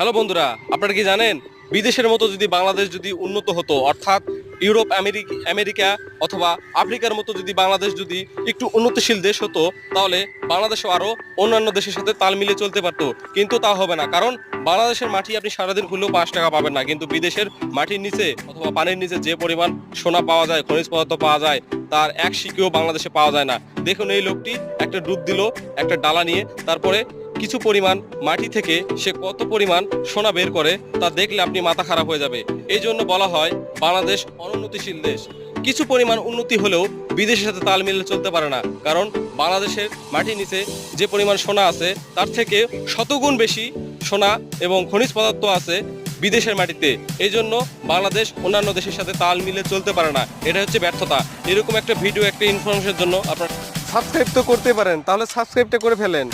Hello বন্ধুরা, আপনারা কি জানেন বিদেশের মতো যদি বাংলাদেশ যদি উন্নত হতো, অর্থাৎ ইউরোপ, আমেরিকা অথবা আফ্রিকার মতো যদি বাংলাদেশ যদি একটু উন্নতশীল দেশ হতো, তাহলে বাংলাদেশও আরও অন্যান্য দেশের সাথে তাল মিলিয়ে চলতে পারতো। কিন্তু তা হবে না, কারণ বাংলাদেশের মাটি আপনি সারাদিন খুললেও 5 টাকা পাবেন না, কিন্তু বিদেশের মাটির নিচে অথবা পানির নিচে যে পরিমাণ সোনা পাওয়া যায়, খনিজ পদার্থ পাওয়া যায়, তার এক সিকিও বাংলাদেশে পাওয়া যায় না। দেখুন এই লোকটি একটা ডুব দিল একটা ডালা নিয়ে, তারপরে কিছু পরিমাণ মাটি থেকে সে কত পরিমাণ সোনা বের করে তা দেখলে আপনি মাথা খারাপ হয়ে যাবে। এই জন্য বলা হয় বাংলাদেশ অনুন্নতিশীল দেশ। কিছু পরিমাণ উন্নতি হলেও বিদেশের সাথে তাল মিলিয়ে চলতে পারে না, কারণ বাংলাদেশের মাটির নিচে যে পরিমাণ সোনা আছে তার থেকে শতগুণ বেশি সোনা এবং খনিজ পদার্থ আছে বিদেশের মাটিতে। এই জন্য বাংলাদেশ অন্যান্য দেশের সাথে তাল মিলিয়ে চলতে পারে না। এটা হচ্ছে ব্যর্থতা। এরকম একটা ভিডিও, একটা ইনফরমেশনের জন্য আপনার সাবস্ক্রাইব তো করতে পারেন, তাহলে সাবস্ক্রাইবটা করে ফেলেন।